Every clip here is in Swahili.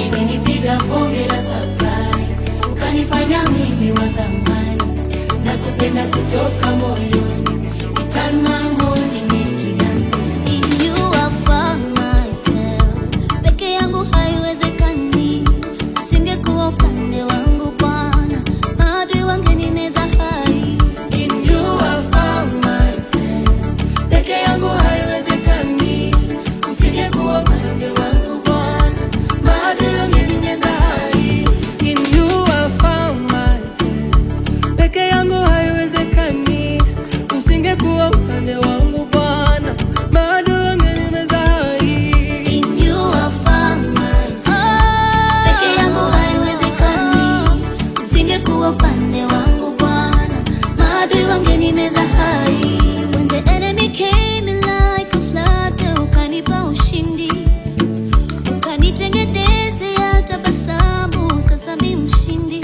Umenipiga bonge la surprise, ukanifanya mimi wa thamani, na kupenda kutoka moyoni. You turn my morning into dancing. In you I found myself. Peke yangu haiwezekani, usingekuwa upande wangu Bwana, maadui wangenimeza hai. In you I found myself. Peke yangu haiwezekani, usingekuwa upande wangu Bwana, maadui wangenimeza hai. In you I found myself. Peke yangu haiwezekani, usingekuwa upande wangu Bwana, maadui wangenimeza hai. In you I found myself. Peke yangu haiwezekani, usingekuwa upande wangu Bwana, maadui wangenimeza hai. When the enemy came in like a flood, ukanipa ushindi, ukanitengenezea tabasamu, sasa mimi mshindi.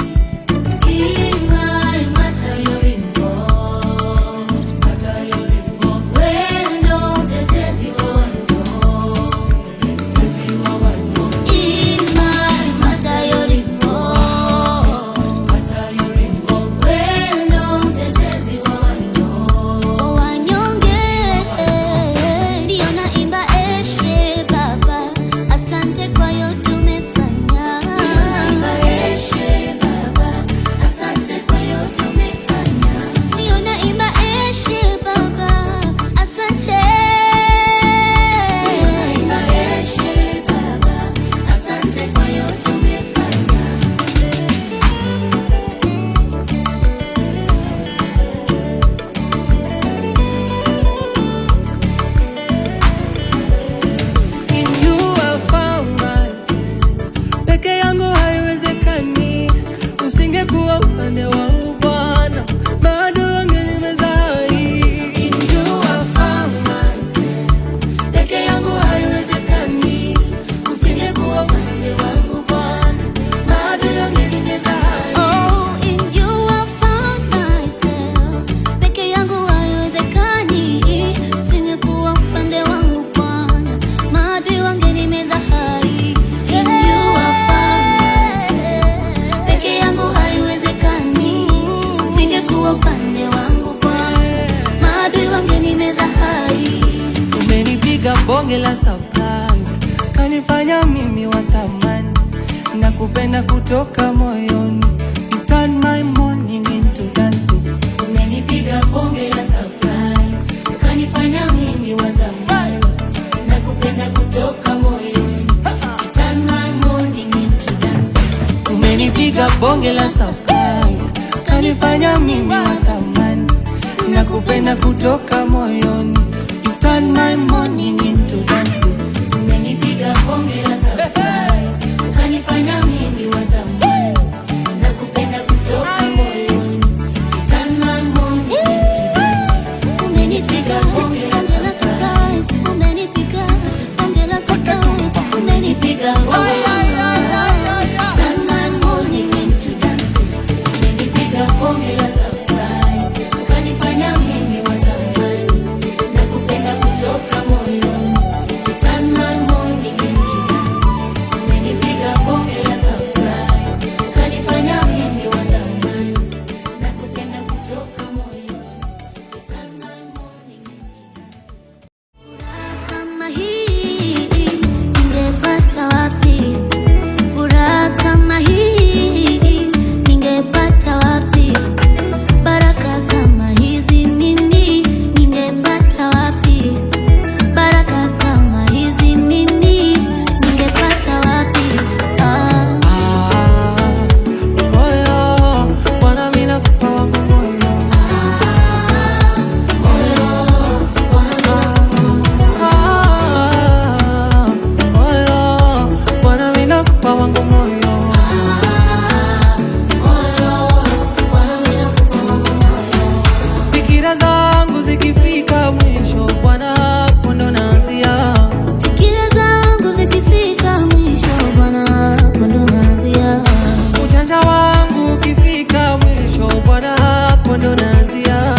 Usingekuwa upande wangu Bwana, maadui wangenimeza hai. In you I found myself. Peke yangu haiwezekani, usingekuwa upande wangu Bwana, maadui wangenimeza hai. Oh, in you I found myself. Peke yangu haiwezekani, usingekuwa upande wangu Bwana, maadui wangenimeza hai. In you I found myself. Peke yangu haiwezekani, usingekuwa upande wangu Bwana, maadui wangenimeza hai. Umenipiga bonge la surprise, kanifanya mimi wa thamani, na kupenda kutoka moyoni. You turn my morning into dancing. Umenipiga bonge la surprise, ukanifanya mimi wa thamani, na kupenda kutoka moyoni. You turn my morning into dancing. Umenipiga bonge la surprise, kanifanya mimi wa thamani, na kupenda kutoka moyoni. You turn my morning into dancing. Umenipiga bonge la surprise, ukanifanya mimi wa thamani, na kupenda kutoka moyoni. You turn my morning into dancing. Umenipiga bonge la surprise, umenipiga bonge la surprise, umenipiga bonge la surprise. Turn my morning into dancing. Umenipiga bonge la surprise, ukanifanya mimi wa thamani, na kupenda kutoka moyoni. You turn my morning into dancing. Umenipiga bonge la surprise, ukanifanya mimi wa thamani, na kupenda kutoka moyoni. You turn my morning into dancing. Kama hii ningepata wapi? Furaha kama hii ningepata wapi? Baraka kama hizi mimi ningepata wapi? Baraka kama hizi mimi ningepata wapi? Moyo, Bwana mimi nakupa wangu moyo. Moyo, Bwana mimi nakupa wangu moyo. Fikira zangu zikifika mwisho, Bwana hapo ndo naanzia. Fikira zangu zikifika mwisho, Bwana hapo ndo naanzia. Ujanja wangu ukifika mwisho, Bwana hapo ndo naanzia.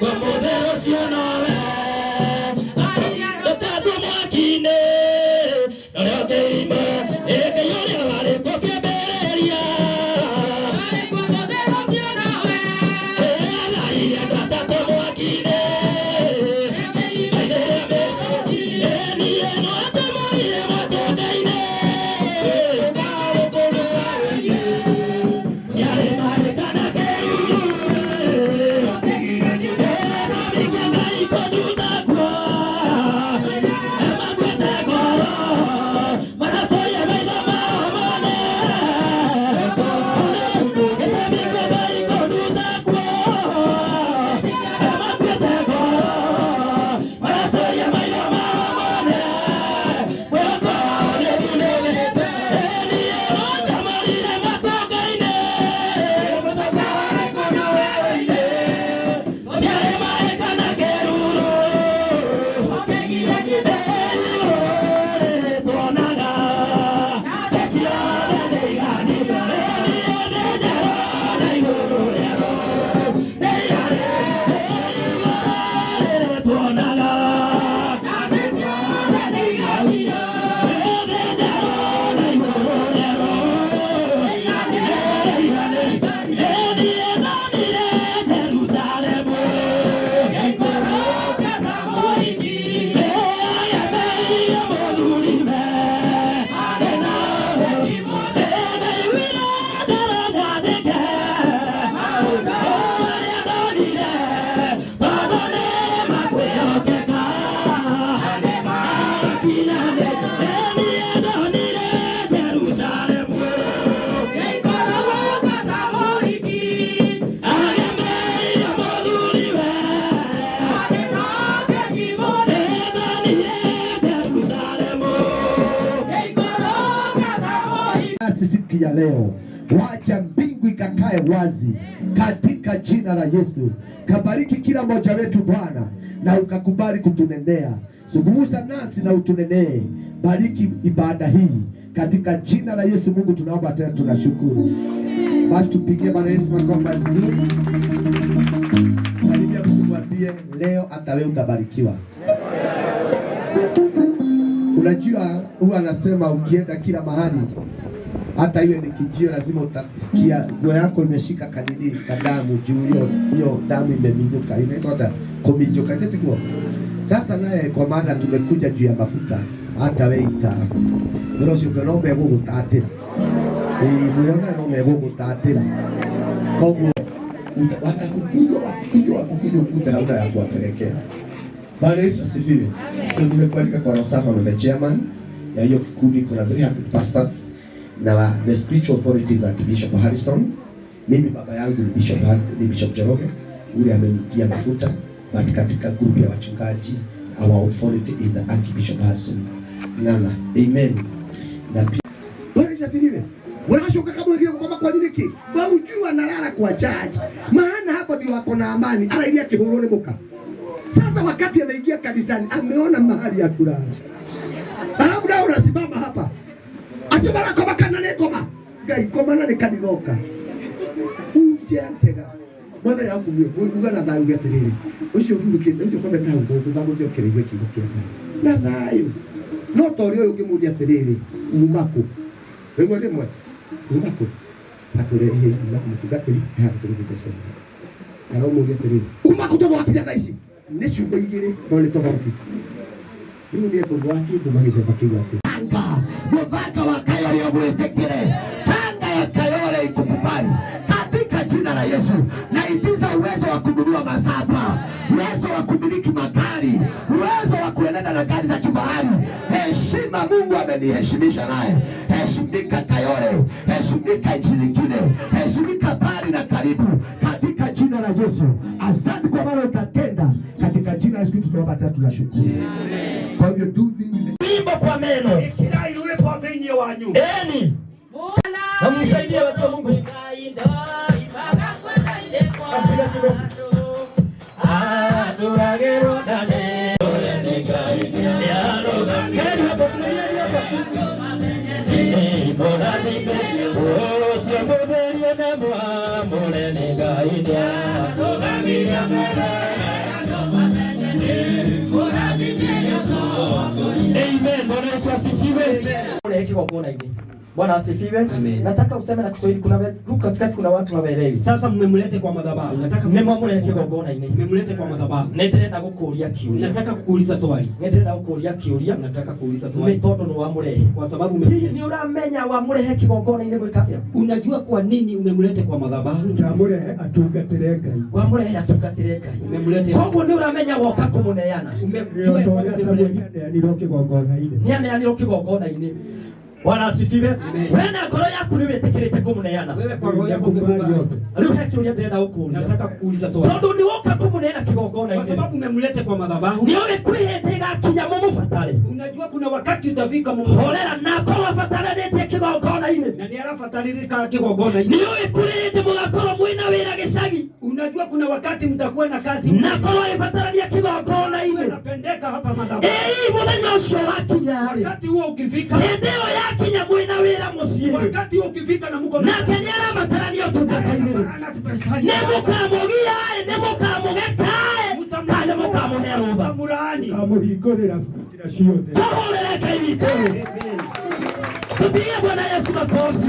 Como de los asubuhi ya leo. Wacha mbingu ikakae wazi katika jina la Yesu. Kabariki kila mmoja wetu Bwana, na ukakubali kutunenea. Zungumza nasi na utunenee. Bariki ibada hii katika jina la Yesu. Mungu tunaomba tena tunashukuru. Basi tupigie Bwana Yesu makofi mazuri. Salimia mtu mwambie leo hata wewe utabarikiwa. Unajua huwa anasema ukienda kila mahali, hata iwe ni kijio, lazima utasikia nguo yako imeshika kanini kadamu juu, hiyo damu imeminyuka, inaitwa komijoka ndio. Sasa naye kwa maana tumekuja juu ya mafuta, hata wewe ndio unaomba Mungu utatira. Mwana naomba Mungu utatira. Kwa hiyo watakukunywa ukuta hauna ya kuwapelekea. Bwana Yesu asifiwe. Sasa nimekualika kwa Rosafa na chairman ya hiyo kikundi, kuna 300 pastors na the spiritual authorities at Bishop Harrison. Mimi baba yangu ni Bishop Joroge, ule amenitia mafuta, but katika grupu ya wachungaji our authority is the Archbishop Harrison. Nana, amen. Na pia Bwana Yesu asifiwe. Unashuka kama wengine kwa nini ki? Kwa ujua nalala kwa charge. Maana hapa ndio wako na amani. Ala ile kihoroni muka. Sasa wakati anaingia kanisani ameona mahali ya kulala. Alafu nao unasimama hapa. Atibara kama kanane koma. Gai koma na nikadizoka. Uje antega. Mwana yangu mwe, ungana na ngai yatiriri. Ucio vuruke, ucio kome ta ngo kuzago dio kirigwe kigukira. Na thayo. No torio ukimudia atiriri, umako. Wewe ni mwe. Umako. Akurehe na kumtugatiri hapo kwenye Karo mudia atiriri. Umako to wati ici. Nĩ ciugo igĩrĩ no nĩ tofauti. Rĩu nĩ ũndũ wa kĩndũ magĩthemba kĩu atĩ Tanga mũthaka wa Kayole ũgwĩtĩkĩre. Tanga ya Kayole ikukubali katika jina la Yesu. Naitiza uwezo wa kununua masaba, uwezo wa kumiliki magari, uwezo wa kuendana na gari za kifahari. Heshima Mungu ameniheshimisha naye. Heshimika Kayole, heshimika nchi zingine, heshimika mbali na karibu katika jina la Yesu. Asante kwa maana utatenda katika jina la Yesu. Tunaomba tena tunashukuru. Kwa hivyo wimbo kwa meno kila iwe kwa venye wanyu. Eni. Na msaidie watu wa Mungu. Bwana asifiwe. Nataka useme na Kiswahili, kuna katikati kuna watu hawaelewi. Sasa mmemlete kwa madhabahu. Nataka mmemlete kigongona ini. Mmemlete kwa madhabahu. Nĩndĩrenda gũkũria kiuria. Nataka kukuuliza swali. Nĩndĩrenda gũkũria kiuria. Nataka kuuliza swali. Metodo no wamurehe. Kwa sababu ni uramenya wamurehe kigongona ini gwika. Unajua kwa nini umemlete kwa madhabahu? Wamurehe atungatire Ngai. Wamurehe atungatire Ngai. Umemlete. Koguo ni uramenya woka kumuneana. Umejua kwa nini anirwo kigongona ini. Ni anirwo kigongona ini. Bwana asifiwe. Wewe na ngoro yaku ni wĩtĩkĩrĩte kũmũneana. Wewe kwa roho yako umekubali. Rĩu he kĩũria ndĩrenda gũkũria. Nataka kukuuliza swali. Tondũ nĩ woka kũmũneana kigongona ini. Kwa sababu umemlete kwa madhabahu. Nĩ ũrĩ kwĩhĩndĩ gakinya mũmũbatare. Unajua kuna wakati utafika mũmũbatare. Horera na kwa wabatarĩtie kigongona ini. Na nĩ arabatarĩrĩka kigongona ini. Nĩ ũrĩ kũrĩndĩ mũgakorwo mwĩna wĩra gĩcagi. Unajua kuna wakati mtakuwa na kazi. Na kwa wabatarania kigongona ini. Unapendeka hapa madhabahu. Mũthenya ũcio wakinya. Wakati huo ukifika. Hĩndĩ ĩyo yakinya mwĩna wĩra mũciĩ. Wakati huo ukifika na mko na Kenya arabatarania ũtungata-inĩ. Nĩ mũkamũgia, nĩ mũkamũgeka, kana mũkamũhe rũtha. Mũhingũrĩra njĩra ciothe. Tũhũrĩre Ngai witũ. Tũpigie Bwana Yesu makofi.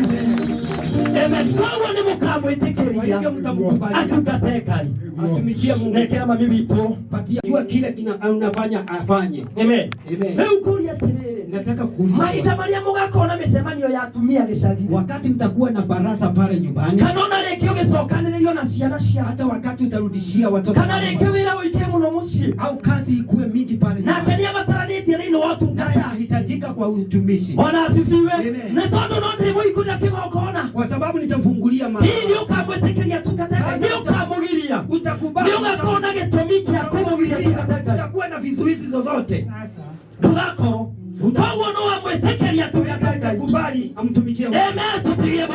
Amen. Koguo nĩ mũkamwĩtĩkĩria atungate Ngai. Atumikie Mungu. Nekera mami witũ. Jua kile unafanya afanye. Amen. Amen. Rĩu kũria atĩrĩrĩ. Nataka kuuliza. Maita marĩa mũgakona mĩcemanio ya atumia gĩcagi. Wakati mtakuwa na baraza pale nyumbani. Kana ona rĩngĩ ũgĩcokanĩrĩrio na ciana cia. Hata wakati utarudishia watoto. Kana rĩngĩ wĩra ũingĩ mũno mũciĩ. Au kazi ikuwe mingi pale nyumbani. Na Kenya mataranĩtie thĩinĩ wa ũtungata. Inahitajika kwa utumishi. Bwana asifiwe. Nĩ tondũ no ndĩmũihũria kĩgongona. Kwa sababu nitamfungulia mahali. Hii nĩ ũkamwĩtĩkĩria atungate Ngai. Nĩ ũkamũgiria. Utakubali. Nĩ ũgakorwo na gĩtũmi kĩa kũmũgiria atungate Ngai. Utakuwa na vizuizi zozote. Ndũgakorwo. Koguo no wamwĩtĩkĩria atungate Ngai. Kubali amtumikie. Amen. Tupigie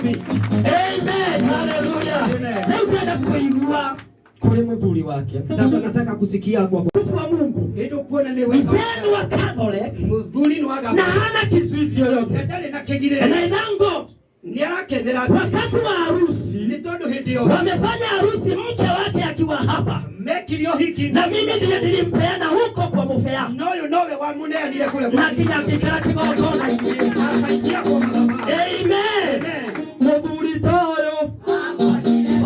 makofi. Amen. Hallelujah. Leo tunaenda kuigua kule mzuri wake. Sasa nataka kusikia kwa Mtu wa Mungu. ndio kuona ni wewe. Mzee wa Catholic. Mzuri ni waga. Na hana kizuizi yoyote. Ndani na kegire. Na inango. Ni arakenera. Wakati wa harusi. Ni tondo hidio. Wamefanya harusi mke wake akiwa hapa. Mekirio hiki. Na mimi ndiye nilimpeana huko kwa mufe yangu. Noyo nowe wa munea nile kule. Na kinyapikara kigogona. Amen. Mudhuri tayo.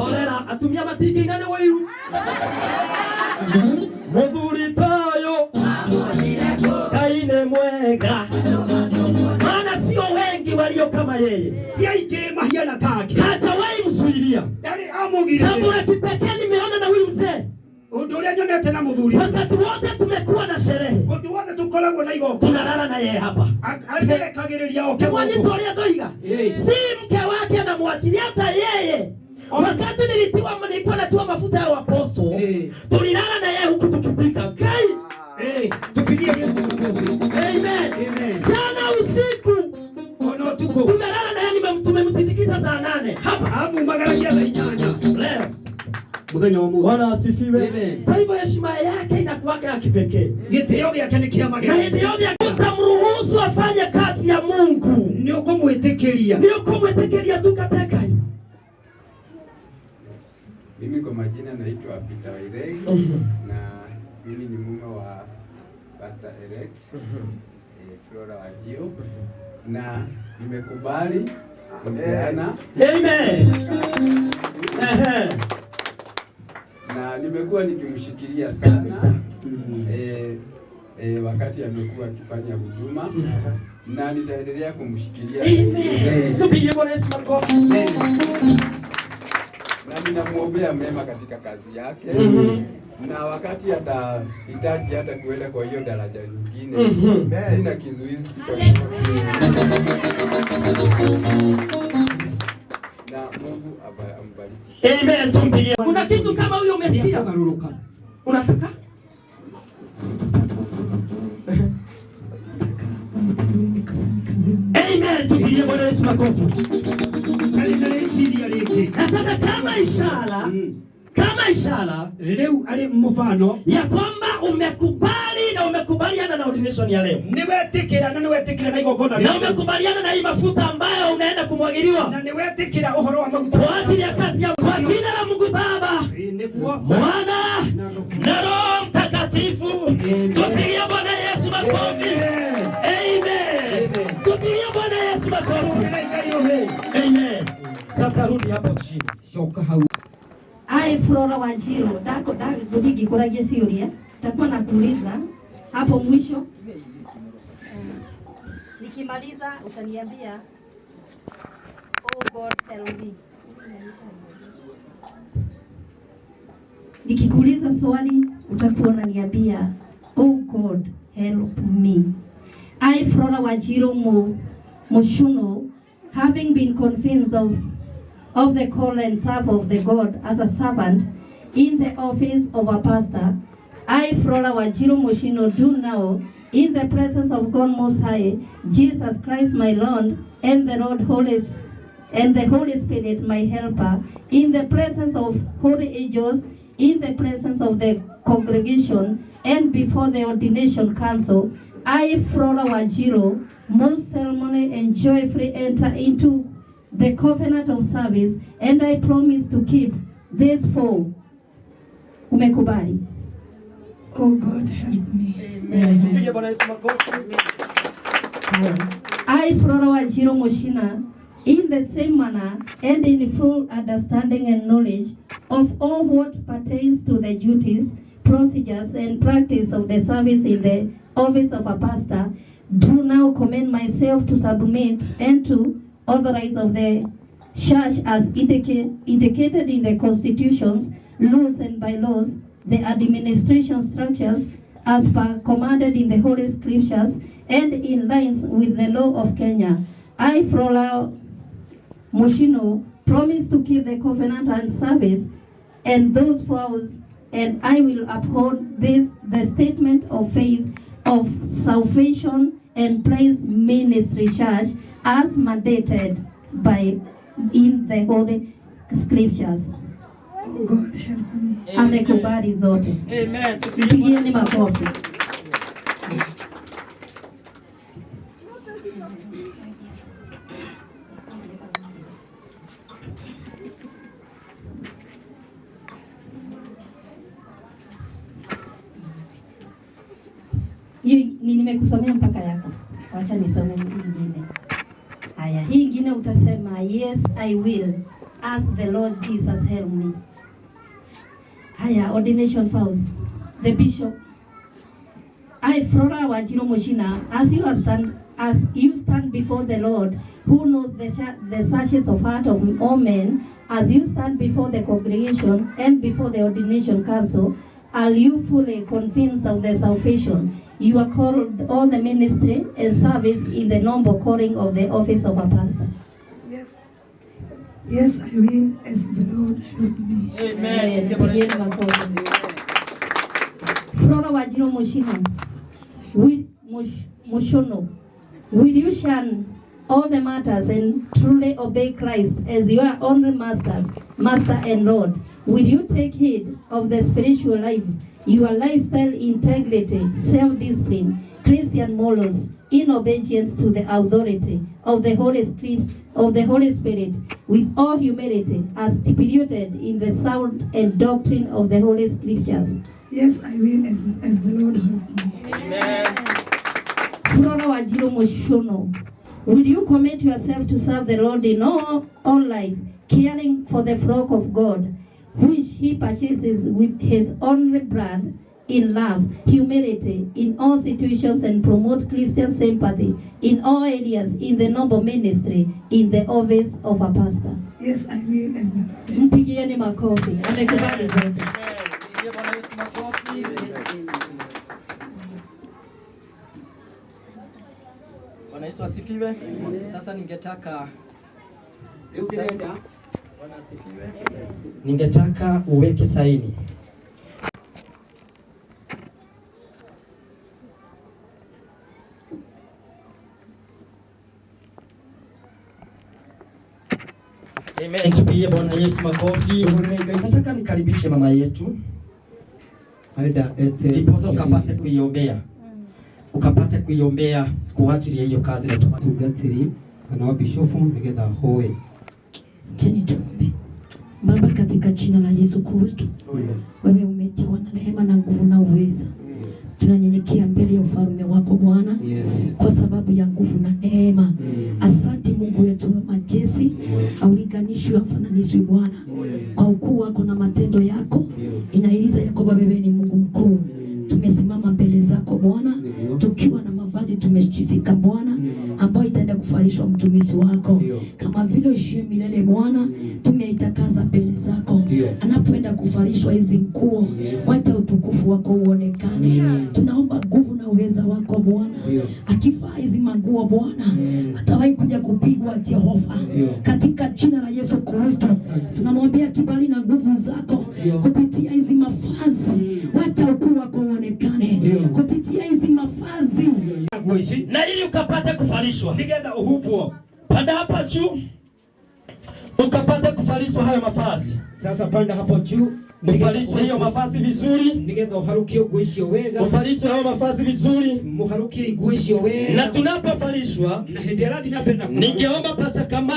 Orera atumia matiki inane wairu. Mudhuri tayo. Kaine mwega. Maana sio wengi walio kama yeye. Tia ike mahiana take. Hajawahi msuilia. Yaani amugire. Jambo la kipekee nimeona na huyu mzee. Undulia nyonete na mudhuri. Wakati wote tumekuwa na sherehe. Undu wote tukolagwo na igoko. Tunalala na yeye hapa. Alipele kagereria oke. Kiwanitolia doiga. Si mke wake anamwachilia hata yeye. Wakati nilikuwa natoa mafuta ya apostol. Tulilala na yeye huku tukipika. Kai. Tupigie Yesu makofi. Amen. Jana usiku. Ono tuko. Tumelala na yeye tumemsindikiza saa 8. Hapa. Amu magaragia za inyanya. Leo. Mwenye wa Mungu. Bwana asifiwe. Kwa hivyo heshima yake inakuwa ya kipekee. Giteo yake ni kiama Na ndio tutamruhusu afanye kazi ya Mungu. Ni ukumwetekelia. Ni ukumwetekelia tukateka. Mimi kwa majina naitwa Peter Wairegi na mimi ni mume wa Pastor Erect Flora Wajiro na nimekubali kupeana. Amen. Na nimekuwa nikimshikilia sana wakati amekuwa akifanya huduma na nitaendelea kumshikilia. Tupige Bwana Yesu makofi. Na ninamuombea mema katika kazi yake. Na wakati atahitaji hata kuenda kwa hiyo daraja nyingine, sina kizuizi chochote. Na Mungu ambariki. Amen. Tumpigie. Kuna kitu kama huyo umesikia? Unataka? Amen. Tumpigie Bwana Yesu makofi. Na sasa kama ishara leo ali mfano ya kwamba umekubali na umekubaliana na ordination ya leo. Niwetikira na igogona. Na umekubaliana na hii mafuta ambayo unaenda kumwagiliwa. Na niwetikira uhoro wa mafuta. Kwa ajili ya kazi ya kwa jina la Mungu Baba, Mwana na Roho Mtakatifu. Tupigie Bwana Yesu makofi. Amen. Tupigie Bwana Yesu makofi. Amen. Sasa rudi hapo chini. Shoka hau. Ai Flora Wajiro, dako gudigi kuraje siuria. Takuwa nakuuliza hapo mwisho. Nikimaliza utaniambia oh God help me. Nikikuuliza swali utakuwa unaniambia oh God help me. I Flora Wajiro Mushuno, having been convinced of the call and serve of the God as a servant in the office of a pastor, I, Flora Wajiro Mushino, do now, in the presence of God Most High, Jesus Christ my Lord, and the Holy Spirit my helper, in the presence of holy angels, in the presence of the congregation, and before the ordination council, I, Flora Wajiro, most solemnly and joyfully enter into the covenant of service, and I promise to keep this vow. Umekubali? Oh God help me. Amen. Tupige Bwana Yesu makofi. I, Flora Wajiro Mushina, in the same manner and in full understanding and knowledge of all what pertains to the duties, procedures, and practice of the service in the office of a pastor, do now commend myself to submit and to authorize of the church as indicated in the constitutions, laws and bylaws, the administration structures as per commanded in the Holy Scriptures and in lines with the law of Kenya. I, Flora Mushino, promise to keep the covenant and service and those vows, and I will uphold the statement of faith of Salvation and Praise Ministry Church as mandated by in the Holy Scriptures. Oh God, help me. Amekubali zote. Amen. Mpigieni makofi. Nimekusomea mpaka yako. Wacha nisome nyingine. Haya, hii nyingine utasema yes I will ask the Lord Jesus help me. Haya, ordination vows. The bishop, I Flora Wanjiru Muchina, as you stand before the Lord, who knows the searches of heart of all men, as you stand before the congregation and before the ordination council, are you fully convinced of the salvation you are called all the ministry and service in the noble calling of the office of a pastor? Yes. Yes, I will, as the Lord help me. Amen. Flora Wanjiru Muchina, Mushono, will you shun all the matters and truly obey Christ as your only master and Lord? Will you take heed of the spiritual life, your lifestyle integrity, self-discipline, Christian morals, in obedience to the authority of the Holy Spirit, with all humility, as stipulated in the sound and doctrine of the Holy Scriptures? Yes, I will, as the Lord help me. Amen. Flora Wanjiru Mushono, will you commit yourself to serve the Lord in all life, caring for the flock of God, which he purchases with his only blood, in love, humility, in all situations, and promote Christian sympathy in all areas in the noble ministry in the office of a pastor? Yes, I will, as the Lord. Mpigieni makofi. Amekubali zote. Bwana Yesu asifiwe. Sasa ningetaka Bwana asifiwe. Ningetaka uweke saini. Amen. Tupigie Bwana Yesu makofi. Nataka nikaribishe mama yetu. Ndiposa ukapate kuiombea. Ukapate kuiombea kwa ajili ya hiyo kazi na tugatiri kana wabishofu nigenda hoe. Cheni tuombe. Baba, katika jina la Yesu Kristo, wewe umetiwa na rehema na nguvu na uweza. Tunanyenyekea mbele ya ufalme wako Bwana, kwa sababu ya nguvu na neema. Asante Mungu wetu wa majeshi, haulinganishwi hafananishwi Bwana. Kwa ukuu wako na matendo yako, inaeleza yako wewe ni Mungu mkuu. Tumesimama mbele zako Bwana, tukiwa na mavazi tumeshika Bwana, ambayo itaenda kufarishwa mtumishi wako. Kama vile ushie milele Bwana, tumeitakasa mbele zako. Anapoenda kufarishwa hizi nguo, wacha utukufu wako uonekane. Tunaomba nguvu na uweza wako Bwana. Akifaa hizi manguo Bwana, atawahi kuja kupigwa Jehova. Katika jina la Yesu Kristo, tunamwambia kibali na nguvu zako kupitia hizi mavazi. Wacha ukuu wako uonekane kupitia hizi mavazi. Na ili ukapate kufarishwa, nigenda uhubuo panda hapa juu, ukapate kufarishwa hayo mavazi. Sasa panda hapo juu, ufarishwe hiyo mavazi vizuri. Nigenda uharukie guishio wega. Ufarishwe hayo mavazi vizuri. Muharukie guishio wega. Na tunapofarishwa, na hederati napenda ningeomba pasa kama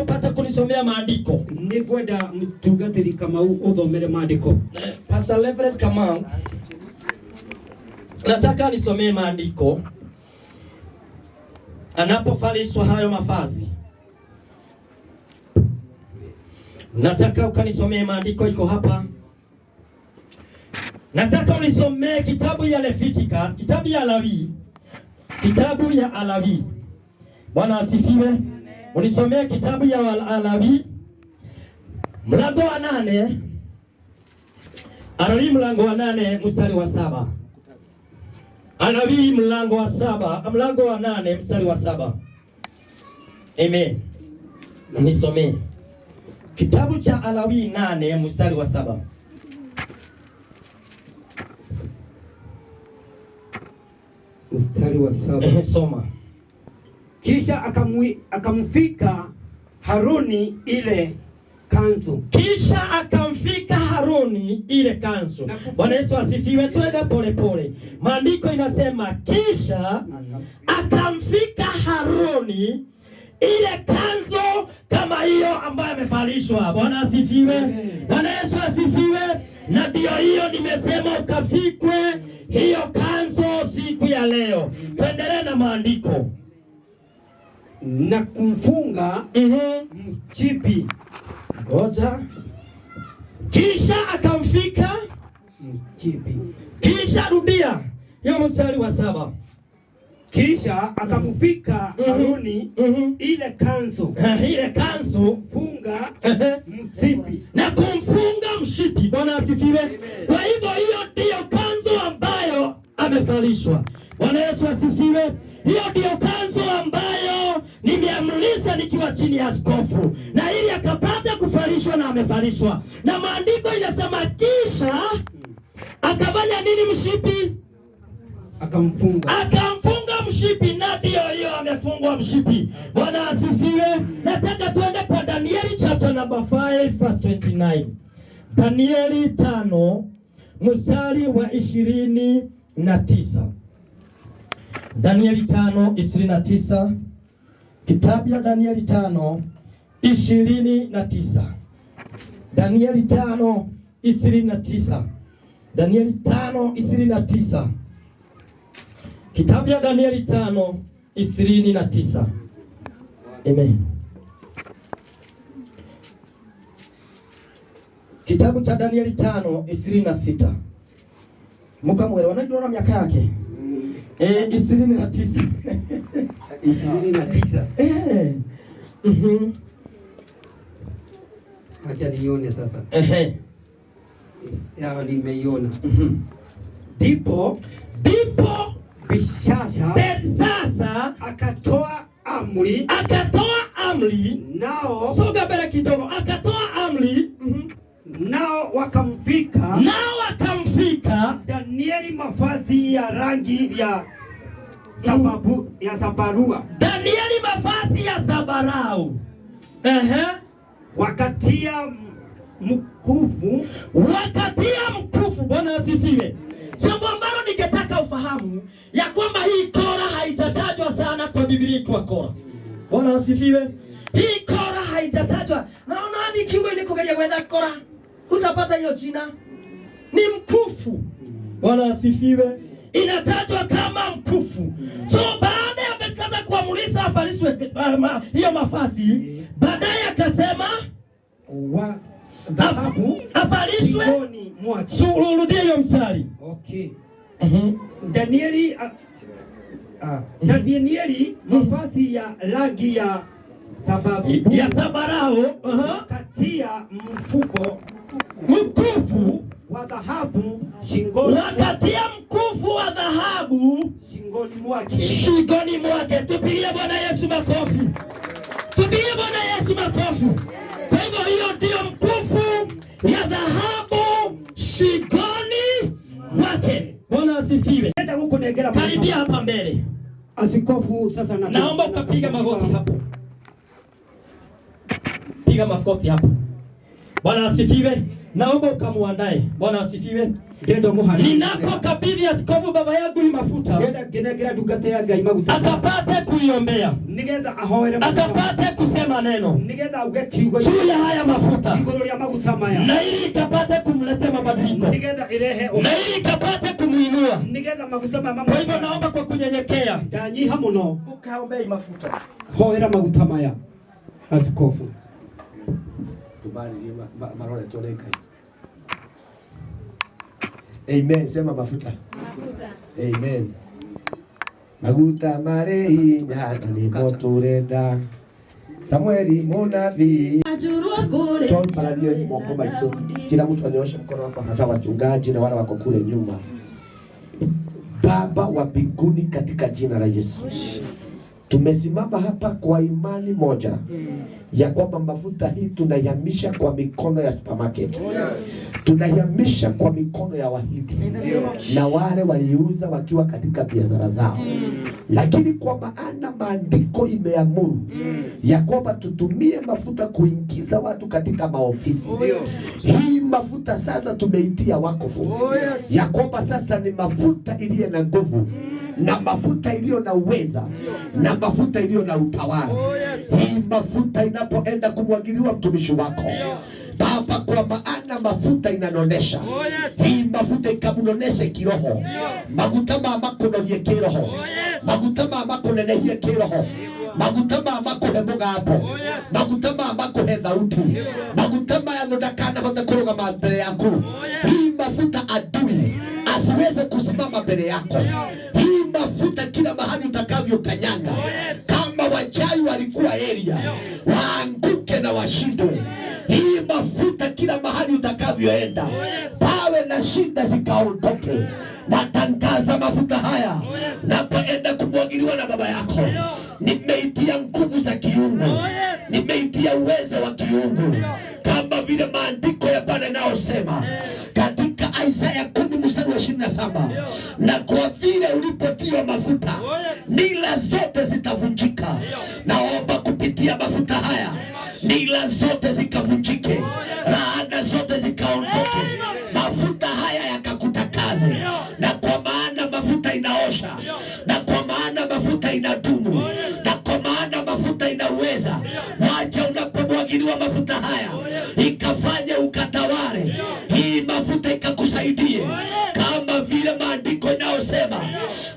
upate kunisomea maandiko. Nigwenda mtugatiri kama udhomere maandiko. Pastor Reverend Kamau, nataka nisomee maandiko anapofarishwa hayo mavazi. Nataka ukanisomee maandiko, iko hapa. Nataka unisomee kitabu ya Leviticus, kitabu ya Lawi. Kitabu ya Alawi. Bwana asifiwe. Unisomee kitabu ya Alawi mlango wa 8. Alawi mlango wa 8 mstari wa 7. Alawi mlango wa 7, mlango wa 8 mstari wa 7. Amen. Unisomee kitabu cha Alawi 8 mstari wa 7. Mstari wa 7. Soma. Kisha akamfika Haruni ile kanzu. Kisha akamfika Haruni ile kanzu. Bwana Yesu asifiwe. Twende pole pole. Maandiko inasema kisha akamfika Haruni ile kanzu kama hiyo ambayo amevalishwa. Bwana asifiwe. Bwana Yesu asifiwe. Na ndio hiyo nimesema ukafikwe hiyo kanzu siku ya leo. Tuendelee na maandiko. Na kumfunga mchipi. Ngoja. Kisha akamfika mchipi. Kisha rudia hiyo mstari wa 7. Kisha akamfika Haruni ile kanzu. Ile kanzu funga mshipi. Na kumfunga mshipi. Bwana asifiwe. Kwa hivyo hiyo ndiyo kanzu ambayo amevalishwa. Bwana Yesu asifiwe. Hiyo ndiyo kanzu ambayo nimeamrisha nikiwa chini ya askofu, na ili akapata kuvalishwa na amevalishwa. Na maandiko inasema kisha akafanya nini mshipi? Akamfunga mshipi, na ndio hiyo amefungwa mshipi. Bwana asifiwe. Nataka tuende kwa Danieli chapter number 5 verse 29. Danieli 5 mstari wa 29. Danieli 5:29. Kitabu ya Danieli 5:29. Danieli 5:29. Danieli 5:29. Kitabu ya Danieli 5:29. Amen. Kitabu cha Danieli 5:26. Mkamwelewa na miaka yake? 29. 29. Acha nione sasa. Ya nimeiona. Ndipo Belshaza akatoa amri nao, soga mbele kidogo, akatoa amri nao wakamfika Danieli mavazi ya rangi ya sabarua. Danieli mavazi ya sabarau. Wakatia mkufu. Bwana asifiwe. Jambo ambalo ningetaka ufahamu ya kwamba hii Kora haijatajwa sana kwa Biblia kwa Kora. Bwana asifiwe. Hii Kora haijatajwa. Naona hadi kiugo ni kugalia kwenda Kora. Utapata hiyo jina. Ni mkufu. Bwana asifiwe. Inatajwa kama mkufu. So baada ya Belshaza kuamrisha avalishwe hiyo mavazi, baadaye akasema dhahabu avalishwe. Surudie hiyo mstari. Okay. Danieli mavazi ya rangi ya sabarau. Katia mkufu wa dhahabu shingoni. Wakatia mkufu wa dhahabu shingoni mwake. Tupigie Bwana Yesu makofi. Tupigie Bwana Yesu makofi. Kwa hivyo hiyo ndio mkufu ya dhahabu shingoni mwake. Bwana asifiwe. Karibia hapa mbele. Askofu sasa naomba ukapiga magoti hapo. Piga magoti hapo. Bwana asifiwe. Naomba ukamuandae. Bwana asifiwe. Ninapokabidhi askofu baba yangu hii mafuta, akapate kuiombea, akapate kusema neno juu ya haya mafuta, na ili ikapate kumletea mabadiliko, na ili ikapate kumuinua. Kwa hivyo naomba kwa kunyenyekea ukaombea hii mafuta. Hoera maguta maya askofu. Amen. Sema mafuta. Amen. Maguta marehi nyata ni moturenda. Samueli munabii. John paradio ni moko maitu. Kila mtu anyoshe mkono wako, hasa wachungaji na wale wako kule nyuma. Baba wa mbinguni, katika jina la Yesu. Tumesimama hapa kwa imani moja ya kwamba mafuta hii tunaihamisha kwa mikono ya supermarket. Tunaihamisha kwa mikono ya Wahindi na wale waliuza wakiwa katika biashara zao. Lakini kwa maana maandiko imeamuru ya kwamba tutumie mafuta kuingiza watu katika maofisi. Hii mafuta sasa tumeitia wakfu ya kwamba sasa ni mafuta iliyo na nguvu na mafuta iliyo na uweza na mafuta iliyo na utawala. Hii mafuta inapoenda kumwagiliwa mtumishi wako Baba, kwa maana mafuta inanonesha. Hii mafuta ikamunoneshe kiroho. Maguta mama kunonie kiroho. Maguta mama kunenehie kiroho. Maguta mama kuhe mugambo. Maguta mama kuhe thauti. Maguta maya ndakana hote kurugama mbele yako. Hii mafuta adui asiweze kusimama mbele yako. Hii mafuta kila mahali utakavyo kanyanga, kama wachawi walikuwa area, waanguke na washindwe. Hii mafuta kila mahali utakavyoenda, pawe na shida zikaondoke. Natangaza mafuta haya napoenda kumwagiliwa na baba yako, nimeitia nguvu za kiungu, nimeitia uwezo wa kiungu, kama vile maandiko ya Bwana yanayosema katika Isaya 10:27, na kwa vile ulipotiwa mafuta nila zote zitavunjika. Naomba kupitia mafuta haya nila zote zikavunjike, laana zote zikaondoke, mafuta haya yakakutakaze. Na kwa maana mafuta inaosha, na kwa maana mafuta inadumu, na kwa maana mafuta inaweza. Wacha unapomwagiliwa mafuta haya ikafanye ukatawale. Hii mafuta ikakusaidie kama vile maandiko inayosema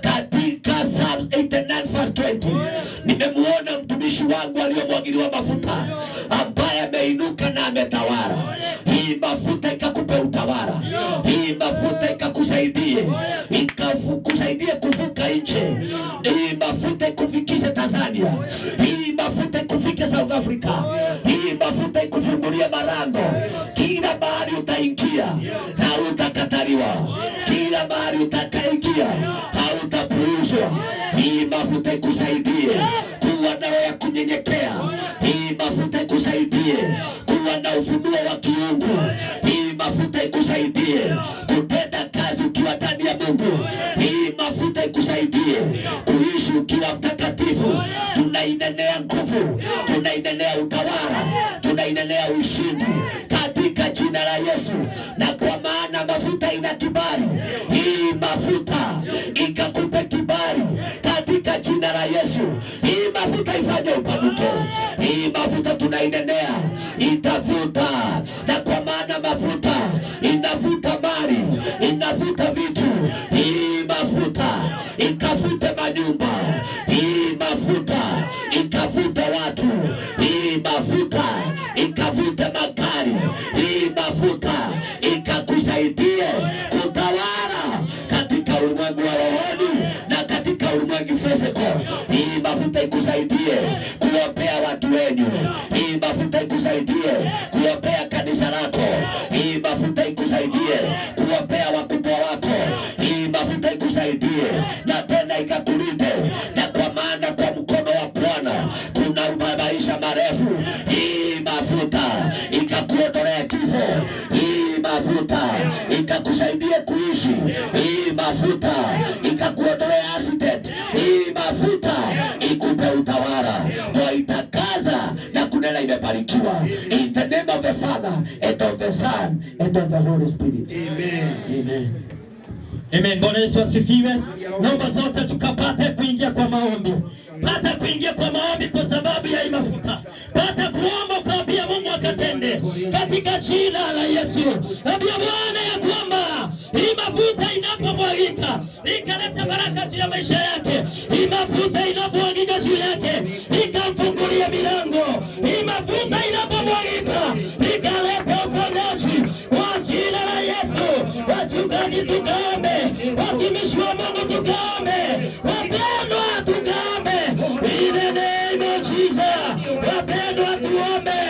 katika Psalms 89:20, nimemuona mtumishi wangu aliyomwagiliwa mafuta ambaye ameinuka na ametawala. Hii mafuta ikakupe utawala. Hii mafuta ikakusaidie, ikakusaidie kuvuka nje. Hii mafuta ikufikishe Tanzania. Hii mafuta ikufike South Africa. Hii mafuta ikufungulie malango. Kila mahali utaingia hautakataliwa. Kila mahali utakaingia hautapuuzwa. Hii mafuta ikusaidie kuwa na roho ya kunyenyekea. Hii mafuta ikusaidie kuwa na ufunuo wa kiungu. Hii mafuta ikusaidie kutenda kazi ukiwa ndani ya Mungu. Hii mafuta ikusaidie kuishi ukiwa mtakatifu. Tunainenea nguvu, tunainenea utawala, tunainenea ushindi katika jina la Yesu. Na kwa maana mafuta ina kibali, hii mafuta ikakupe kibali katika jina la Yesu. Hii mafuta ifanye upanuke. Hii mafuta tunainenea itavuta, na kwa maana mafuta inavuta mali, inavuta vitu. Hii mafuta ikavute manyumba. Hii mafuta ikavute watu. Hii mafuta ikavute magari. Hii mafuta ikakusaidie kutawala katika ulimwengu wa rohoni na katika ulimwengu physical. Hii mafuta ikusaidie kuombea watu wenyu. Hii mafuta ikusaidie kuombea kanisa lako. Hii mafuta ikusaidie kuombea wakubwa wako. Hii mafuta ikusaidie na tena ikakulinde, na kwa maana kwa mkono wa Bwana kuna maisha marefu. Hii mafuta ikakuondolea kifo. Hii mafuta ikakusaidia kuishi. Hii mafuta ikakuondolea accident. Hii mafuta ikupe utawala. Kwa itakaza na kunena imebarikiwa. In the name of the Father and of the Son and of the Holy Spirit. Amen. Amen. Amen. Bwana Yesu asifiwe. Naomba zote tukapate kuingia kwa maombi. Pata kuingia kwa maombi kwa sababu ya hii mafuta. Pata kuomba ukaambia Mungu akatende katika jina la Yesu. Ambia Bwana ya kwamba hii mafuta inapomwagika ikaleta baraka juu ya maisha yake. Hii mafuta inapomwagika juu yake ikamfungulia milango. Hii mafuta inapomwagika ikaleta uponyaji kwa jina la Yesu. Wachungaji tukaombe, watumishi wa Mungu tukaombe, wapendwa tukaombe. In the name of Jesus. Wapendwa tuombe,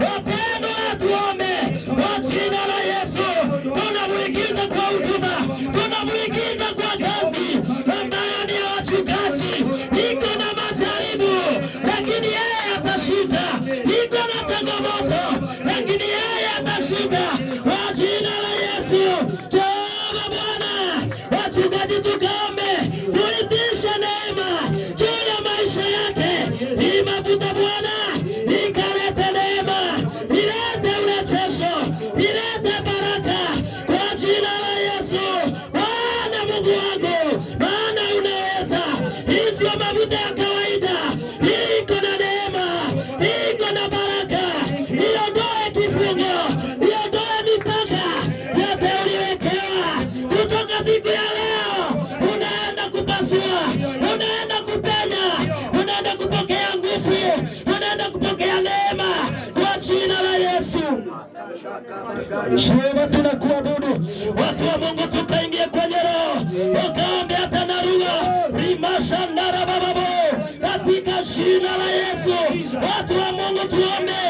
wapendwa tuombe kwa jina la Yesu. Tunamuingiza kwa huduma, tunamuingiza kwa kazi ambayo ni wachungaji. Iko na majaribu siku ya leo unaenda kupasua, unaenda kupenya, unaenda kupokea nguvu, unaenda kupokea neema kwa jina la Yesu. Shema tunakuabudu. Watu wa Mungu tukaingie kwenye roho. Ukaombe hata na lugha. Rimasha ndara bababo. Katika jina la Yesu. Watu wa Mungu tuombe.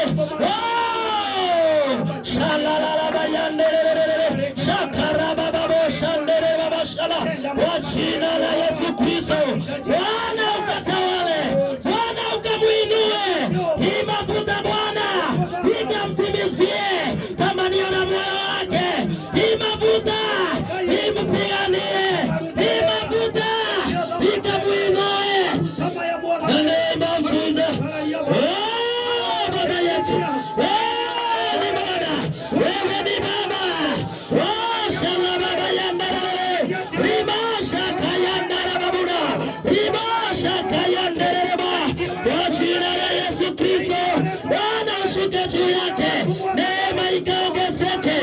Shalalala bayanderere. Shakara bababo shandere babashala. Kwa jina la Yesu Kristo. Bwana ukatawale. Bwana ukamuinue. Hii mafuta Bwana ikamtimizie tamanio la moyo wake. Hii mafuta impiganie. Hii mafuta ikamuinue. The name of Jesus. Oh, Baba yetu. Ni Bwana. Wewe ni Baba. Oh, shala baba yandarere. Rimasha kayandara babuna. Rimasha kayandere ba. Kwa jina la Yesu Kristo. Bwana ushuke juu yake. Neema ikaongezeke.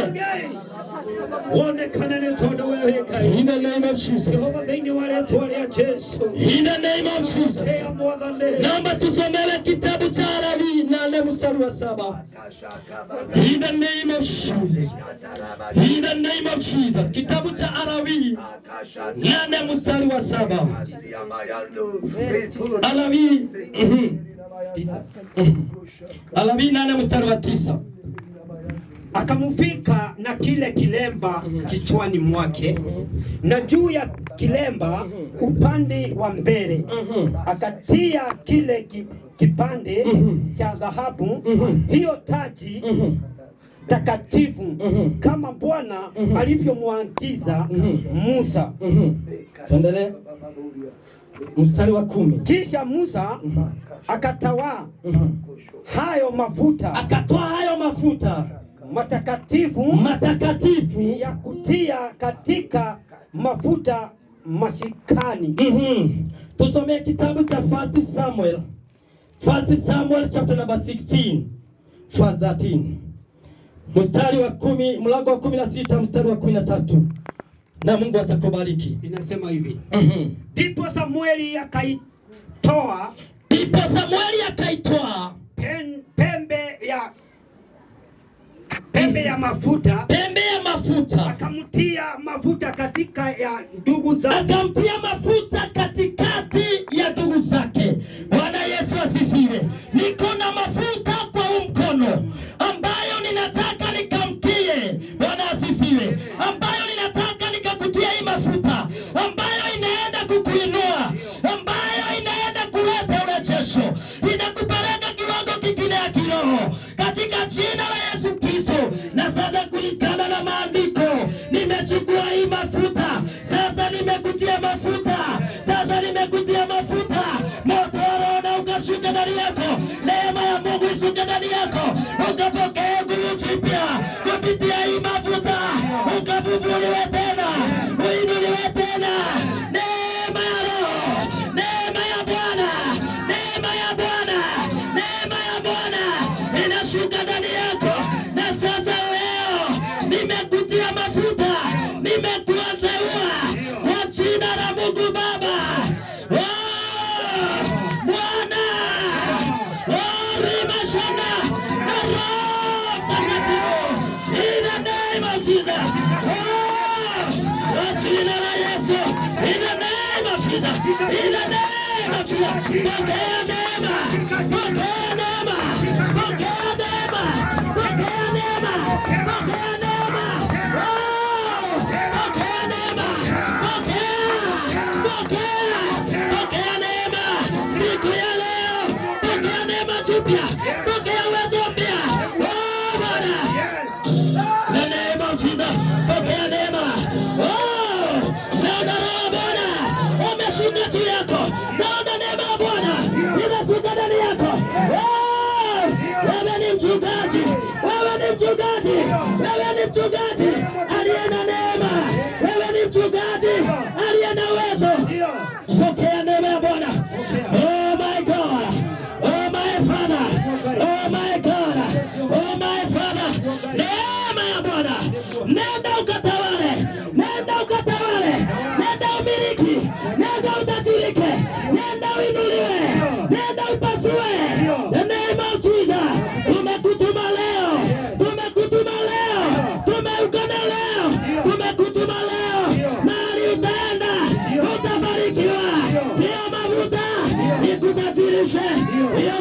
Onekane todo wewe kai. In the name of Jesus. Jehova thini wale tualia Yesu. In the name of Jesus. Naomba tusomewe kitabu cha Walawi 8:7. In the name of Jesus. In the name of Jesus. Kitabu cha Walawi 8:7. Walawi Walawi 8:9. Akamufika na kile kilemba kichwani mwake, na juu ya kilemba upande wa mbele akatia kile kipande cha dhahabu, hiyo taji takatifu kama Bwana alivyomwagiza Musa. Tuendelee. Mstari wa 10. Kisha Musa akatoa hayo mafuta, akatoa hayo mafuta matakatifu ya kutia katika mafuta mashikani. Tusomee kitabu cha 1 Samuel chapter number 16 verse 13. Mstari wa 10, mlango wa 16 mstari wa 13. Na Mungu atakubariki. Inasema hivi. Ndipo Samueli akaitoa pembe ya mafuta, akamtia mafuta katika ya ndugu zake, akamtia mafuta katikati ya ndugu zake. Bwana Yesu asifiwe. Niko na mafuta kwa mkono ambayo ninataka nikamtie. Bwana asifiwe. Ambayo ninataka nikakutia hii mafuta ambayo inaenda kukuinua, ambayo inaenda kuleta urejesho, inakupeleka kiwango kingine ya kiroho katika jina la Yesu Kristo. Na sasa kulingana na maandiko, nimechukua hii mafuta, sasa nimekutia mafuta, sasa nimekutia mafuta. Moto wa Roho na ukashuka ndani yako, neema ya Mungu ishuke ndani yako, ukapokea nguvu jipya kupitia hii mafuta, ukavuvuliwe tena, uinuliwe tena. Neema ya Roho, neema ya Bwana, neema ya Bwana, neema ya Bwana inashuka ndani yako. Na sasa leo nimekutia mafuta, nimekuateua kwa jina la Mungu Baba. Bwana, rimashana na Roho Mtakatifu. In the name of Jesus. Kwa jina la Yesu. In the name of Jesus. In the name of Jesus. Pokea neema. Pokea neema. Pokea neema. Pokea neema. Pokea neema. Pokea neema. Pokea neema. Siku ya leo. Pokea neema jipya. Pokea uwezo mpya. Bwana. The name of Jesus. Pokea neema. Naona Roho Bwana umeshuka juu yako. Naona neema ya Bwana inashuka ndani yako. Wewe ni mchungaji. Wewe ni mchungaji. Wewe ni mchungaji aliye na neema. Wewe ni mchungaji aliye na uwezo. Pokea neema ya Bwana. Oh my God. Oh my Father. Oh my God. Oh my Father. Neema ya Bwana. Nenda ukatawale. Nenda ukatawale.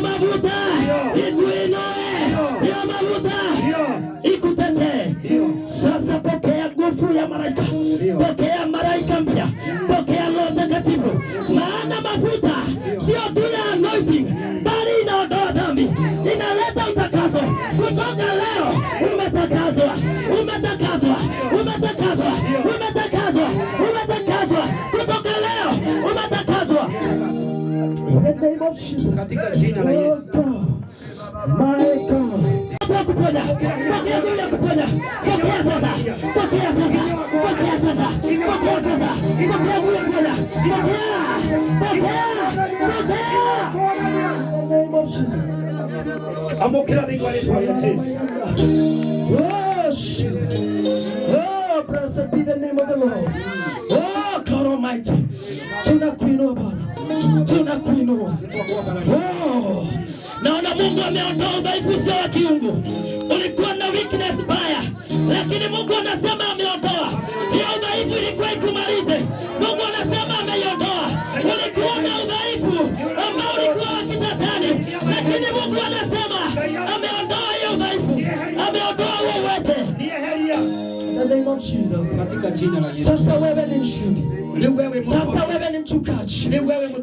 mafuta ikuinue, hiyo mafuta ikutetee. Sasa pokea nguvu ya malaika, pokea malaika mpya, pokea Roho Mtakatifu, maana mafuta sio tu ya anointing, bali inaondoa dhambi, inaleta utakaso. Kutoka leo umetakazwa, umetakazwa, umetakazwa, umetakazwa, umetakazwa. Kutoka leo umetakazwa katika jina la Yesu. My God. Kuponya, pokea zile kuponya, pokea sasa, pokea sasa, pokea sasa, pokea sasa, pokea zile kuponya, pokea. Amokera de igual es Oh, blessed be the name of the Lord. Oh, God Almighty. Tunakuinua Bwana. Tunakuinua. Oh. Naona Mungu ameondoa udhaifu sio wa kiungu. Ulikuwa na weakness baya, lakini Mungu anasema ameondoa. Hiyo udhaifu ilikuwa ikumalize. Mungu anasema ameiondoa. Ulikuwa na udhaifu ambao ulikuwa wa kishetani, lakini Mungu anasema ameondoa hiyo udhaifu. Ameondoa huo wote. In the name of Jesus. Katika jina la Yesu. Sasa wewe ni mshindi. Sasa wewe ni mchungaji.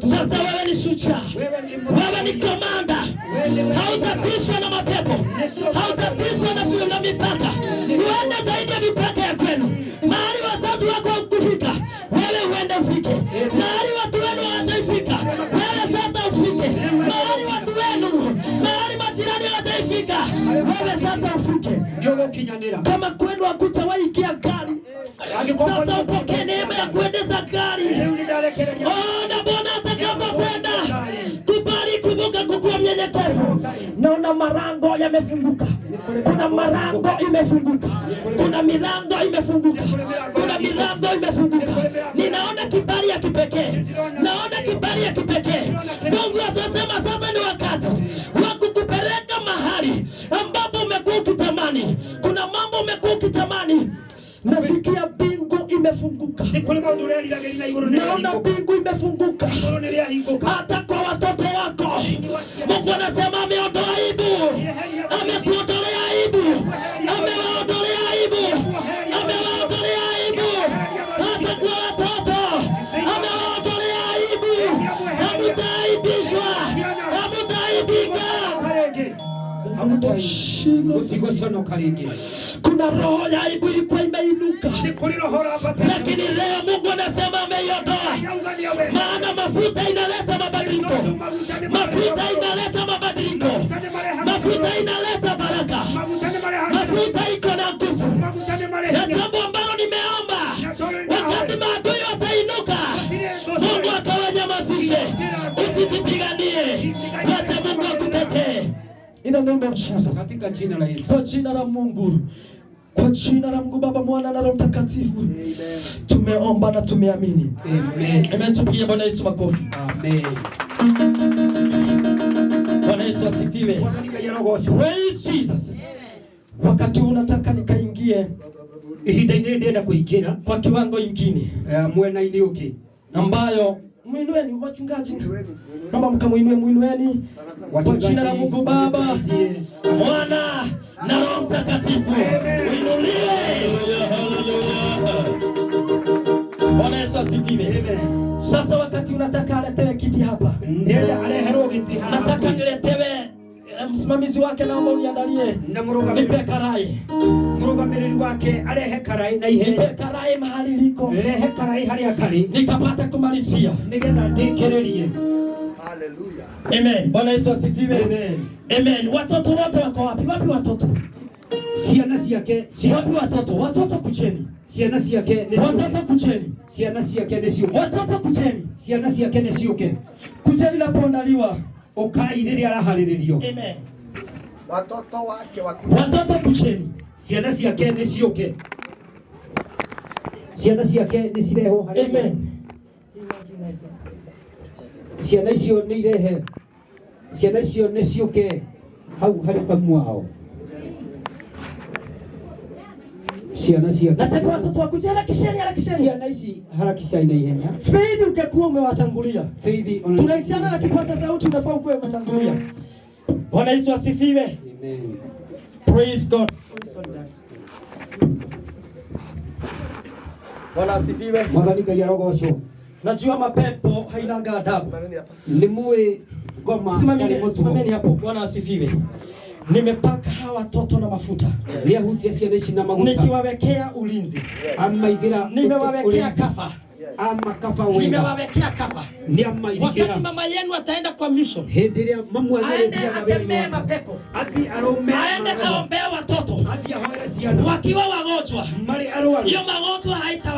Sasa wewe ni shujaa. Wewe ni komanda. Hautatishwa na mapepo, hautatishwa na mipaka. Uende zaidi ya mipaka ya kwenu. Mahali wazazi wako kufika, wewe uende ufike. Mahali watu wenu hawataifika, wewe sasa ufike. Mahali watu wenu, mahali majirani hawataifika, wewe sasa ufike. Kama kwenu hakutawahi ingia gari, sasa upokee neema ya kuendesha gari. Oh, na Bwana atakapopenda kubali kumbuka kukuwa mnyenyekevu. Naona marango yamefunguka. Kuna marango imefunguka. Kuna milango imefunguka. Kuna milango imefunguka. Ninaona kibali ya kipekee. Naona kibali ya kipekee. Mungu asema sasa ni wakati wa kukupeleka mahali ambapo umekuwa ukitamani. Kuna mambo umekuwa ukitamani. Nasikia bingu imefunguka. Naona bingu imefunguka. Hata kwa watoto wako. Mungu anasema ameondoa aibu. Amekuondolea aibu. Amewaondolea aibu. Amewaondolea aibu. Hata kwa watoto. Amewaondolea aibu. Hamutaaibishwa. Hamutaaibika. Kuna roho ya aibu ilikuwa imeinuka, lakini leo Mungu anasema ameiondoa. Maana mafuta inaleta mabadiliko. Mafuta inaleta mabadiliko. Mafuta inaleta baraka. Mafuta iko na nguvu. Na jambo ambalo nimeomba, wakati maadui watainuka, Mungu akawanyamazishe. Usijipiganie, wacha Mungu akutetee. In the name of Jesus. Katika jina la Yesu. Kwa jina la Mungu. Kwa jina la Mungu Baba, Mwana na Roho Mtakatifu. Tumeomba na tumeamini. Amen. Amen. Tupigie Bwana Yesu makofi. Amen. Bwana Yesu asifiwe. Praise Jesus. Wakati unataka nikaingie ihinda kuingira kwa kiwango ingine mwena iliuki ambayo muinueni wachungaji. Naomba mkamuinueni kwa jina la Mungu Baba, Mwana na Roho Mtakatifu. Uinuliwe. Bwana Yesu asifiwe. Sasa wakati unataka aletewe kiti hapa, nataka niletewe msimamizi wake, naomba uniandalie. Nipe karai. Murugamiriri wake alehe karai na ihe. Nipe karai mahali liko. Lehe karai hali akali. Nikapata kumalizia. Nigenda dikerelie. Hallelujah. Amen. Bwana Yesu asifiwe. Amen. Amen. Watoto wote wako wapi? Wapi watoto? Siana siyake. Wapi watoto? Watoto kucheni. Siana siyake. Watoto kucheni. Siana siyake nesiuke. Watoto kucheni. Siana siyake nesiuke. Kucheni napoandaliwa. Ukairiri arahariririo. Amen. Watoto wake wako. Watoto kucheni. Siana siyake nesiuke. Siana siyake nesireho hari. Amen. Siana icio nĩ irehe. Ciana icio nĩ ciũke hau harĩ pamu wao. Ciana ciake. Nataka watoto wakuje harakisheni, harakisheni. Ciana ici harakisha ina ihenya. Faith ungekuwa umewatangulia. Faith tunaitana na kipaza sauti, unafaa ukuwe umetangulia. Bwana Yesu asifiwe. Amen. Praise God. Bwana asifiwe. Mwathani Ngai arogocwo. Najua mapepo haina adabu. Ni muwe ngoma ndani mutugo. Simameni hapo. Bwana asifiwe. Nimepaka hawa watoto na mafuta. Niahutia ciana ici na maguta. Nikiwawekea ulinzi. Amaigira. Nimewawekea kafa. Ama kafa wega. Nimewawekea kafa. Niamaigira. Wakati mama yenu ataenda kwa mission. Hendiria mamwanere dia na wewe mapepo. Athi arome. Aende kaombea watoto. Athi ahoere ciana. Wakiwa wagonjwa. Mari arwaru. Hiyo magonjwa haita